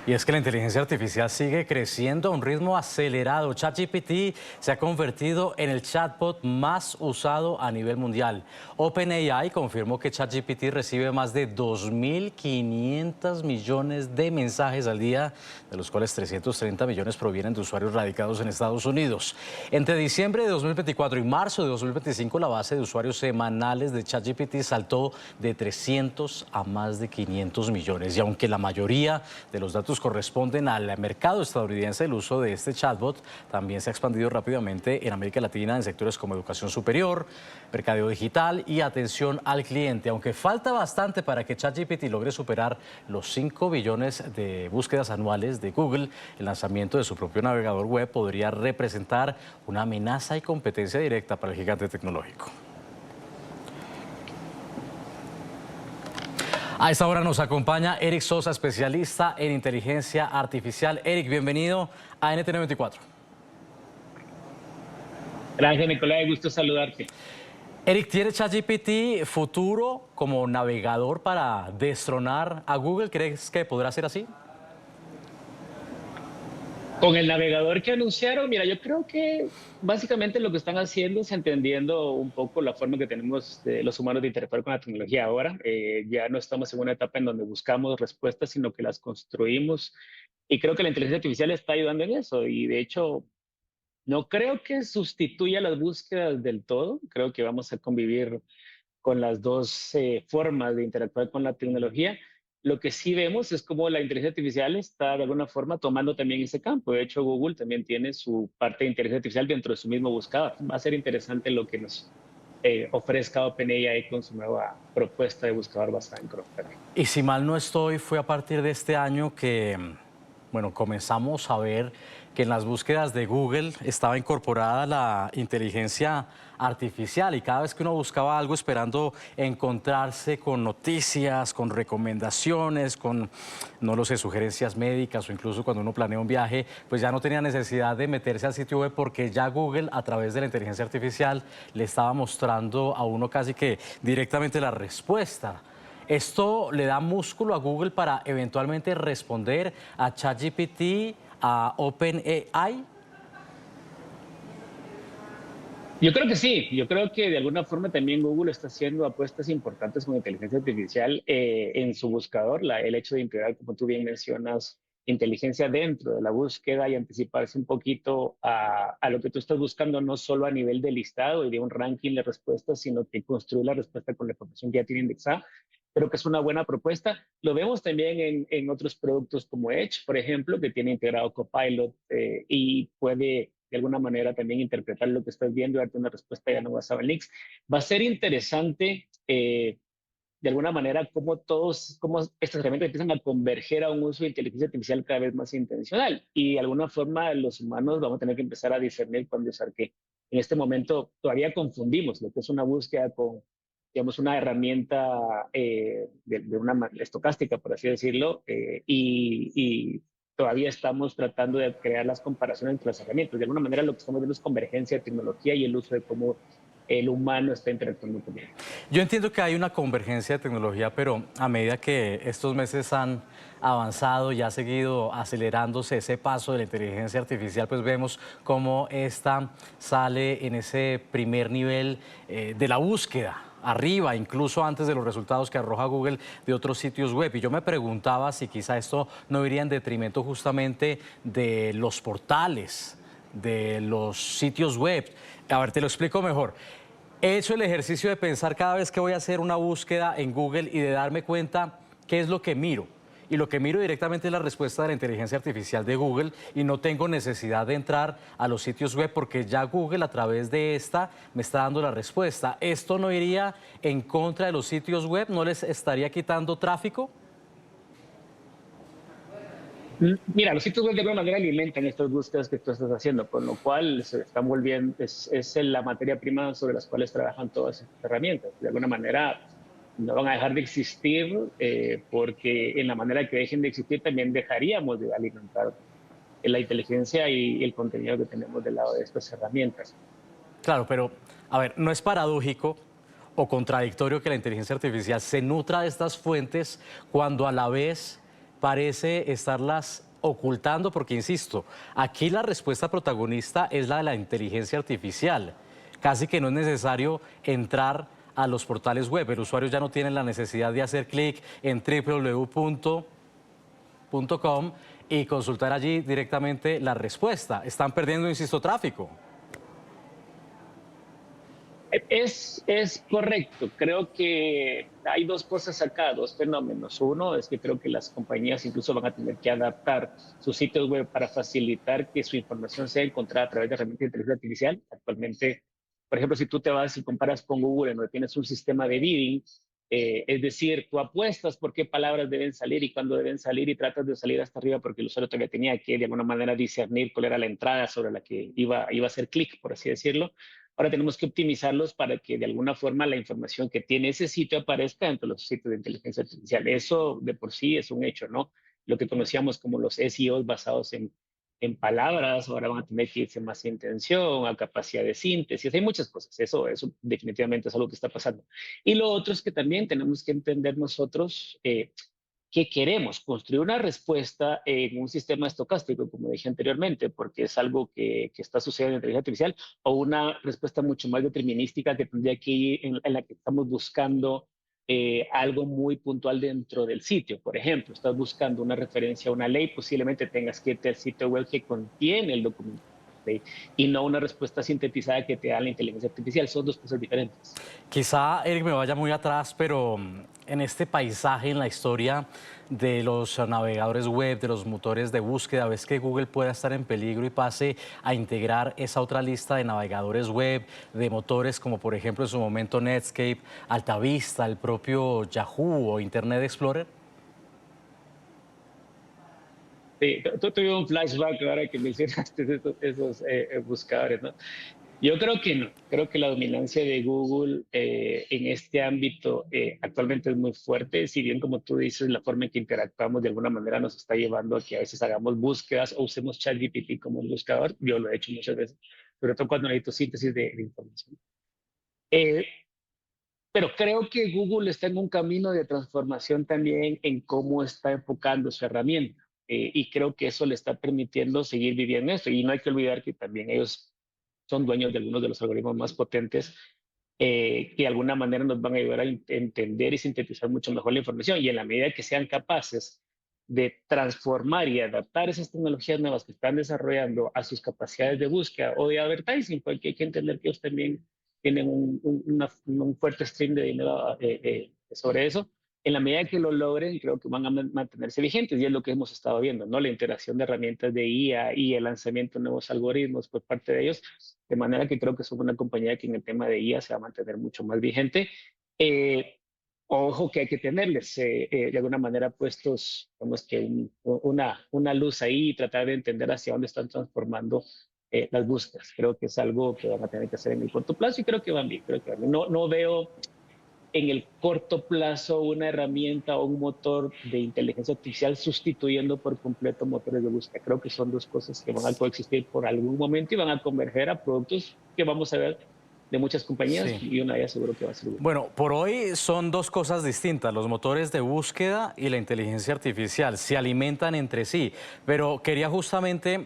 Y es que la inteligencia artificial sigue creciendo a un ritmo acelerado. ChatGPT se ha convertido en el chatbot más usado a nivel mundial. OpenAI confirmó que ChatGPT recibe más de 2.500 millones de mensajes al día, de los cuales 330 millones provienen de usuarios radicados en Estados Unidos. Entre diciembre de 2024 y marzo de 2025, la base de usuarios semanales de ChatGPT saltó de 300 a más de 500 millones. Y aunque la mayoría de los datos corresponden al mercado estadounidense, el uso de este chatbot también se ha expandido rápidamente en América Latina en sectores como educación superior, mercadeo digital y atención al cliente. Aunque falta bastante para que ChatGPT logre superar los 5 billones de búsquedas anuales de Google, el lanzamiento de su propio navegador web podría representar una amenaza y competencia directa para el gigante tecnológico. A esta hora nos acompaña Eric Sosa, especialista en inteligencia artificial. Eric, bienvenido a NTN 24. Gracias, Nicolás, gusto saludarte. Eric, ¿tiene ChatGPT futuro como navegador para destronar a Google? ¿Crees que podrá ser así? Con el navegador que anunciaron, mira, yo creo que básicamente lo que están haciendo es entendiendo un poco la forma que tenemos los humanos de interactuar con la tecnología ahora. Ya no estamos en una etapa en donde buscamos respuestas, sino que las construimos. Y creo que la inteligencia artificial está ayudando en eso. Y de hecho, no creo que sustituya las búsquedas del todo. Creo que vamos a convivir con las dos formas de interactuar con la tecnología. Lo que sí vemos es cómo la inteligencia artificial está de alguna forma tomando también ese campo. De hecho, Google también tiene su parte de inteligencia artificial dentro de su mismo buscador. Va a ser interesante lo que nos ofrezca OpenAI con su nueva propuesta de buscador basada en Chrome. Y si mal no estoy, fue a partir de este año que, bueno, comenzamos a ver que en las búsquedas de Google estaba incorporada la inteligencia artificial y cada vez que uno buscaba algo esperando encontrarse con noticias, con recomendaciones, con, no lo sé, sugerencias médicas o incluso cuando uno planea un viaje, pues ya no tenía necesidad de meterse al sitio web porque ya Google a través de la inteligencia artificial le estaba mostrando a uno casi que directamente la respuesta. ¿Esto le da músculo a Google para eventualmente responder a ChatGPT, a OpenAI? Yo creo que sí, yo creo que de alguna forma también Google está haciendo apuestas importantes con inteligencia artificial en su buscador, el hecho de integrar, como tú bien mencionas, inteligencia dentro de la búsqueda y anticiparse un poquito a lo que tú estás buscando, no solo a nivel de listado y de un ranking de respuestas, sino que construir la respuesta con la información que ya tiene indexada. Creo que es una buena propuesta. Lo vemos también en otros productos como Edge, por ejemplo, que tiene integrado Copilot y puede de alguna manera también interpretar lo que estás viendo y darte una respuesta ya no basada en links. Va a ser interesante de alguna manera cómo estas herramientas empiezan a converger a un uso de inteligencia artificial cada vez más intencional y de alguna forma los humanos vamos a tener que empezar a discernir cuándo usar qué. En este momento todavía confundimos lo que es una búsqueda con, digamos, una herramienta de una estocástica, por así decirlo, y todavía estamos tratando de crear las comparaciones entre las herramientas. De alguna manera lo que estamos viendo es convergencia de tecnología y el uso de cómo el humano está interactuando con ella. Yo entiendo que hay una convergencia de tecnología, pero a medida que estos meses han avanzado y ha seguido acelerándose ese paso de la inteligencia artificial, pues vemos cómo esta sale en ese primer nivel de la búsqueda, arriba, incluso antes de los resultados que arroja Google de otros sitios web. Y yo me preguntaba si quizá esto no iría en detrimento justamente de los portales, de los sitios web. A ver, te lo explico mejor. He hecho el ejercicio de pensar cada vez que voy a hacer una búsqueda en Google y de darme cuenta qué es lo que miro. Y lo que miro directamente es la respuesta de la inteligencia artificial de Google y no tengo necesidad de entrar a los sitios web porque ya Google a través de esta me está dando la respuesta. ¿Esto no iría en contra de los sitios web? ¿No les estaría quitando tráfico? Mira, los sitios web de alguna manera alimentan estas búsquedas que tú estás haciendo, con lo cual se están volviendo, es la materia prima sobre las cuales trabajan todas estas herramientas. De alguna manera no van a dejar de existir porque en la manera que dejen de existir también dejaríamos de alimentar la inteligencia y el contenido que tenemos del lado de estas herramientas. Claro, pero a ver, ¿no es paradójico o contradictorio que la inteligencia artificial se nutra de estas fuentes cuando a la vez parece estarlas ocultando porque, insisto, aquí la respuesta protagonista es la de la inteligencia artificial. Casi que no es necesario entrar a los portales web. El usuario ya no tiene la necesidad de hacer clic en www.com y consultar allí directamente la respuesta. Están perdiendo, insisto, tráfico. Es correcto. Creo que hay dos cosas acá, dos fenómenos. Uno es que creo que las compañías incluso van a tener que adaptar sus sitios web para facilitar que su información sea encontrada a través de herramientas de inteligencia artificial. Actualmente, por ejemplo, si tú te vas y comparas con Google, en donde tienes un sistema de bidding, es decir, tú apuestas por qué palabras deben salir y cuándo deben salir y tratas de salir hasta arriba porque el usuario todavía tenía que de alguna manera discernir cuál era la entrada sobre la que iba a hacer clic, por así decirlo. Ahora tenemos que optimizarlos para que de alguna forma la información que tiene ese sitio aparezca entre los sitios de inteligencia artificial. Eso de por sí es un hecho, ¿no? Lo que conocíamos como los SEOs basados en palabras, ahora van a tener que irse más a intención, a capacidad de síntesis, hay muchas cosas. Eso definitivamente es algo que está pasando. Y lo otro es que también tenemos que entender nosotros que queremos construir una respuesta en un sistema estocástico, como dije anteriormente, porque es algo que está sucediendo en inteligencia artificial, o una respuesta mucho más determinística que tendría que ir en la que estamos buscando algo muy puntual dentro del sitio. Por ejemplo, estás buscando una referencia a una ley, posiblemente tengas que irte al sitio web que contiene el documento de ley, y no una respuesta sintetizada que te da la inteligencia artificial. Son dos cosas diferentes. Quizá, Eric, me vaya muy atrás, pero en este paisaje, en la historia de los navegadores web, de los motores de búsqueda, ves que Google pueda estar en peligro y pase a integrar esa otra lista de navegadores web, de motores como por ejemplo en su momento Netscape, Altavista, el propio Yahoo o Internet Explorer. Sí, tuve un flashback ahora que mencionaste esos buscadores, ¿no? Yo creo que no. Creo que la dominancia de Google en este ámbito actualmente es muy fuerte. Si bien, como tú dices, la forma en que interactuamos de alguna manera nos está llevando a que a veces hagamos búsquedas o usemos ChatGPT como un buscador. Yo lo he hecho muchas veces, sobre todo cuando necesito síntesis de información. Eh, pero creo que Google está en un camino de transformación también en cómo está enfocando su herramienta. Y creo que eso le está permitiendo seguir viviendo esto. Y no hay que olvidar que también ellos son dueños de algunos de los algoritmos más potentes que de alguna manera nos van a ayudar a entender y sintetizar mucho mejor la información. Y en la medida que sean capaces de transformar y adaptar esas tecnologías nuevas que están desarrollando a sus capacidades de búsqueda o de advertising, porque hay que entender que ellos también tienen un fuerte stream de dinero sobre eso. En la medida que lo logren, creo que van a mantenerse vigentes y es lo que hemos estado viendo, ¿no? La integración de herramientas de IA y el lanzamiento de nuevos algoritmos por parte de ellos, de manera que creo que son una compañía que en el tema de IA se va a mantener mucho más vigente. Eh, Ojo que hay que tenerles de alguna manera puestos, digamos que una luz ahí y tratar de entender hacia dónde están transformando las búsquedas. Creo que es algo que van a tener que hacer en el corto plazo y creo que van bien. Creo que van bien. No veo en el corto plazo una herramienta o un motor de inteligencia artificial sustituyendo por completo motores de búsqueda. Creo que son dos cosas que van a coexistir por algún momento y van a converger a productos que vamos a ver de muchas compañías Sí. y una de ellas seguro que va a ser Google. Bueno, por hoy son dos cosas distintas, los motores de búsqueda y la inteligencia artificial. Se alimentan entre sí, pero quería justamente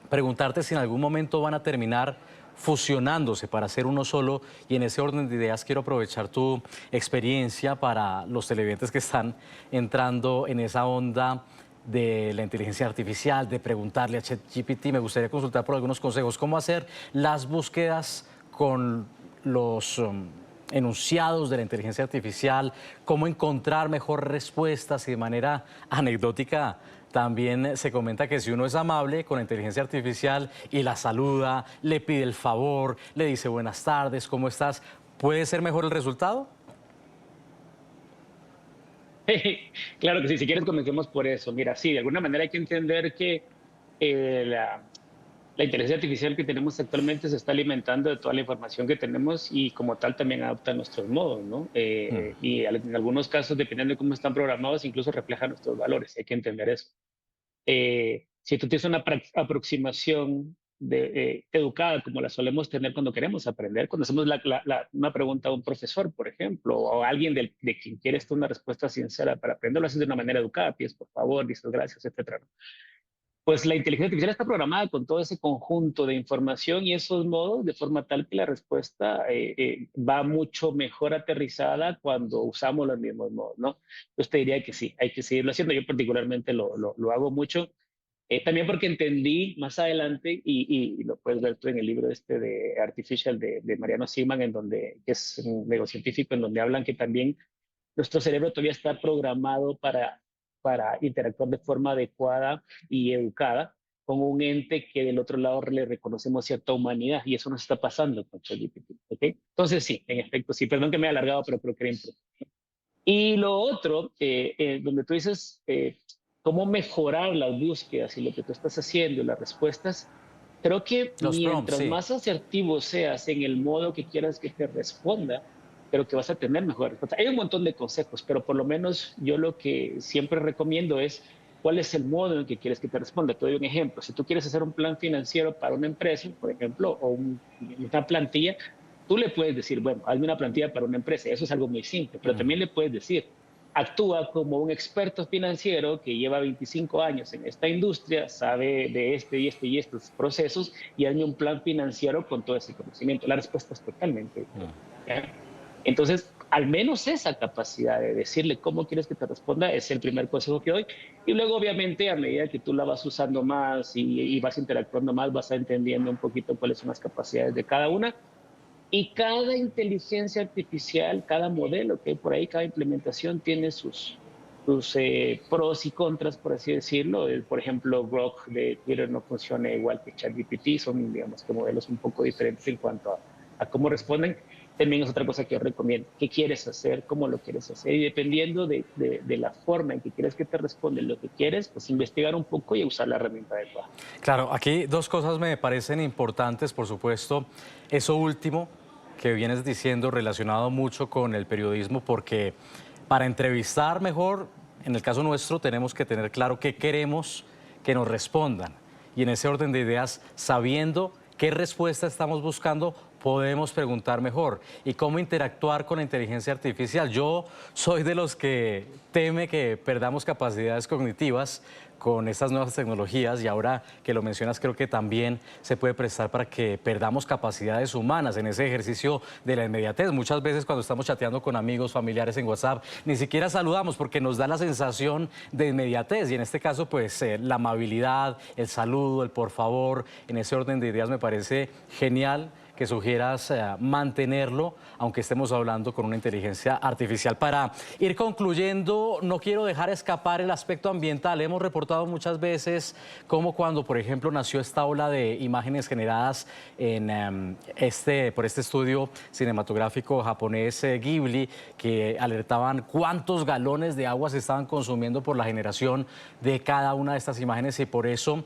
preguntarte si en algún momento van a terminar fusionándose para hacer uno solo, y en ese orden de ideas quiero aprovechar tu experiencia para los televidentes que están entrando en esa onda de la inteligencia artificial, de preguntarle a ChatGPT. Me gustaría consultar por algunos consejos, cómo hacer las búsquedas con los enunciados de la inteligencia artificial, cómo encontrar mejor respuestas, y de manera anecdótica también se comenta que si uno es amable con la inteligencia artificial y la saluda, le pide el favor, le dice buenas tardes, ¿cómo estás?, ¿puede ser mejor el resultado? Claro que sí, si quieres comencemos por eso. Mira, sí, de alguna manera hay que entender que la inteligencia artificial que tenemos actualmente se está alimentando de toda la información que tenemos y como tal también adapta nuestros modos, ¿no? Y en algunos casos, dependiendo de cómo están programados, incluso refleja nuestros valores. Hay que entender eso. Si tú tienes una aproximación educada como la solemos tener cuando queremos aprender, cuando hacemos una pregunta a un profesor, por ejemplo, o a alguien de quien quieres una respuesta sincera para aprender, lo haces de una manera educada, pides por favor, dices gracias, etcétera. Pues la inteligencia artificial está programada con todo ese conjunto de información y esos modos de forma tal que la respuesta va mucho mejor aterrizada cuando usamos los mismos modos, ¿no? Yo te diría que sí, hay que seguirlo haciendo. Yo particularmente lo hago mucho. También porque entendí más adelante, y lo puedes ver tú en el libro este de Artificial de Mariano Siman, que es un neurocientífico, en donde hablan que también nuestro cerebro todavía está programado para interactuar de forma adecuada y educada con un ente que del otro lado le reconocemos cierta humanidad, y eso nos está pasando con ChatGPT, ¿ok? Entonces sí, en efecto, sí, perdón que me haya alargado, pero creo que era importante. Y lo otro, donde tú dices cómo mejorar las búsquedas y lo que tú estás haciendo, las respuestas, creo que Los prompts, mientras sí. más asertivo seas en el modo que quieras que te responda, creo que vas a tener mejor respuesta. Hay un montón de consejos, pero por lo menos yo lo que siempre recomiendo es cuál es el modo en que quieres que te responda. Te doy un ejemplo. Si tú quieres hacer un plan financiero para una empresa, por ejemplo, o una plantilla, tú le puedes decir, bueno, hazme una plantilla para una empresa. Eso es algo muy simple, pero también le puedes decir, actúa como un experto financiero que lleva 25 años en esta industria, sabe de y estos procesos, y hazme un plan financiero con todo ese conocimiento. La respuesta es totalmente diferente, ¿ya? Entonces, al menos esa capacidad de decirle cómo quieres que te responda es el primer consejo que doy. Y luego, obviamente, a medida que tú la vas usando más y vas interactuando más, vas entendiendo un poquito cuáles son las capacidades de cada una. Y cada inteligencia artificial, cada modelo que hay por ahí, cada implementación tiene sus pros y contras, por así decirlo. Por ejemplo, Grok de Twitter no funciona igual que ChatGPT, son, digamos, que modelos un poco diferentes en cuanto a cómo responden. También es otra cosa que yo recomiendo. ¿Qué quieres hacer? ¿Cómo lo quieres hacer? Y dependiendo de la forma en que quieres que te responda lo que quieres, pues investigar un poco y usar la herramienta adecuada. Claro, aquí dos cosas me parecen importantes, por supuesto. Eso último que vienes diciendo relacionado mucho con el periodismo, porque para entrevistar mejor, en el caso nuestro, tenemos que tener claro qué queremos que nos respondan. Y en ese orden de ideas, sabiendo qué respuesta estamos buscando, podemos preguntar mejor. ¿Y cómo interactuar con la inteligencia artificial? Yo soy de los que teme que perdamos capacidades cognitivas con estas nuevas tecnologías, y ahora que lo mencionas creo que también se puede prestar para que perdamos capacidades humanas en ese ejercicio de la inmediatez. Muchas veces cuando estamos chateando con amigos, familiares en WhatsApp, ni siquiera saludamos porque nos da la sensación de inmediatez, y en este caso pues la amabilidad, el saludo, el por favor, en ese orden de ideas me parece genial que sugieras mantenerlo, aunque estemos hablando con una inteligencia artificial. Para ir concluyendo, no quiero dejar escapar el aspecto ambiental. Hemos reportado muchas veces cómo cuando, por ejemplo, nació esta ola de imágenes generadas por este estudio cinematográfico japonés Ghibli, que alertaban cuántos galones de agua se estaban consumiendo por la generación de cada una de estas imágenes, y por eso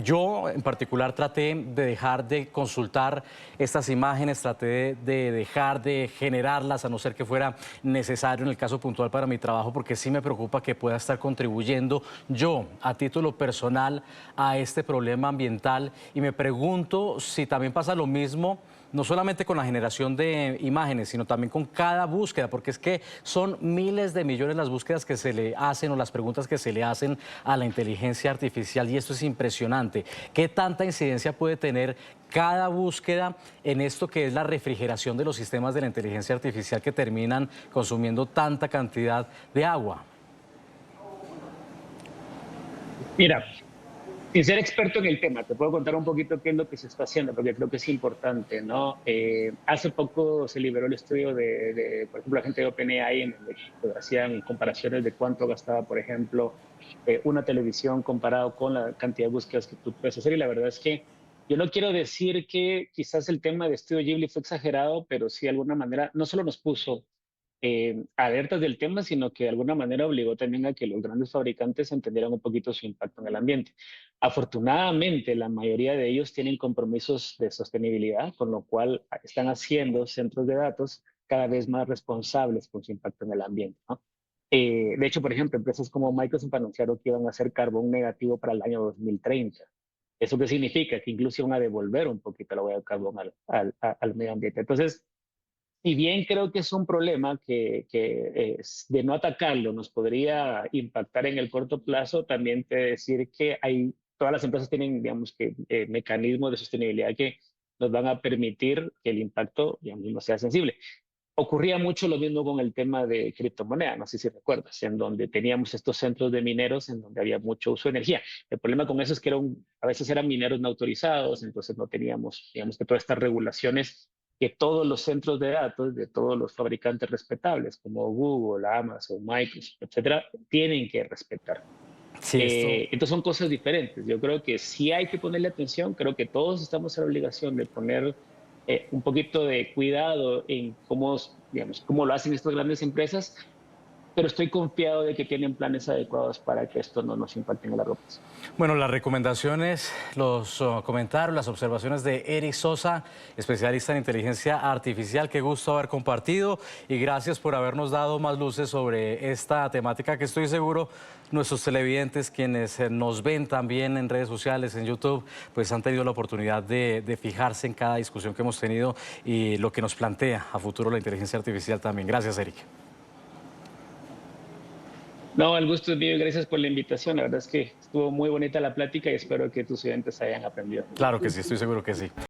yo en particular traté de dejar de consultar estas imágenes, traté de dejar de generarlas a no ser que fuera necesario en el caso puntual para mi trabajo, porque sí me preocupa que pueda estar contribuyendo yo a título personal a este problema ambiental, y me pregunto si también pasa lo mismo no solamente con la generación de imágenes, sino también con cada búsqueda, porque es que son miles de millones las búsquedas que se le hacen o las preguntas que se le hacen a la inteligencia artificial, y esto es impresionante. ¿Qué tanta incidencia puede tener cada búsqueda en esto que es la refrigeración de los sistemas de la inteligencia artificial que terminan consumiendo tanta cantidad de agua? Mira, sin ser experto en el tema, te puedo contar un poquito qué es lo que se está haciendo, porque creo que es importante, ¿no? Hace poco se liberó el estudio por ejemplo, la gente de OpenAI, en el que hacían comparaciones de cuánto gastaba, por ejemplo, una televisión comparado con la cantidad de búsquedas que tú puedes hacer. Y la verdad es que yo no quiero decir que quizás el tema de Estudio Ghibli fue exagerado, pero sí de alguna manera no solo nos puso alertas del tema, sino que de alguna manera obligó también a que los grandes fabricantes entendieran un poquito su impacto en el ambiente. Afortunadamente, la mayoría de ellos tienen compromisos de sostenibilidad, con lo cual están haciendo centros de datos cada vez más responsables con su impacto en el ambiente, ¿no? De hecho, por ejemplo, empresas como Microsoft anunciaron que iban a hacer carbón negativo para el año 2030. ¿Eso qué significa? Que incluso van a devolver un poquito la huella de carbón al medio ambiente. Entonces, si bien creo que es un problema que de no atacarlo nos podría impactar en el corto plazo, también te decir que todas las empresas tienen, digamos, que mecanismos de sostenibilidad que nos van a permitir que el impacto, digamos, no sea sensible. Ocurría mucho lo mismo con el tema de criptomonedas, no sé si recuerdas, en donde teníamos estos centros de mineros en donde había mucho uso de energía. El problema con eso es que a veces eran mineros no autorizados, entonces no teníamos, digamos, que todas estas regulaciones que todos los centros de datos de todos los fabricantes respetables, como Google, Amazon, Microsoft, etcétera, tienen que respetar. Sí, esto. Entonces son cosas diferentes. Yo creo que sí hay que ponerle atención. Creo que todos estamos en la obligación de poner un poquito de cuidado en cómo, digamos, cómo lo hacen estas grandes empresas, pero estoy confiado de que tienen planes adecuados para que esto no nos impacte en el largo plazo. Bueno, las recomendaciones, los comentarios, las observaciones de Eric Sosa, especialista en inteligencia artificial. Qué gusto haber compartido y gracias por habernos dado más luces sobre esta temática que estoy seguro nuestros televidentes, quienes nos ven también en redes sociales, en YouTube, pues han tenido la oportunidad de fijarse en cada discusión que hemos tenido y lo que nos plantea a futuro la inteligencia artificial también. Gracias, Eric. No, el gusto es mío y gracias por la invitación. La verdad es que estuvo muy bonita la plática y espero que tus oyentes hayan aprendido. Claro que sí, estoy seguro que sí.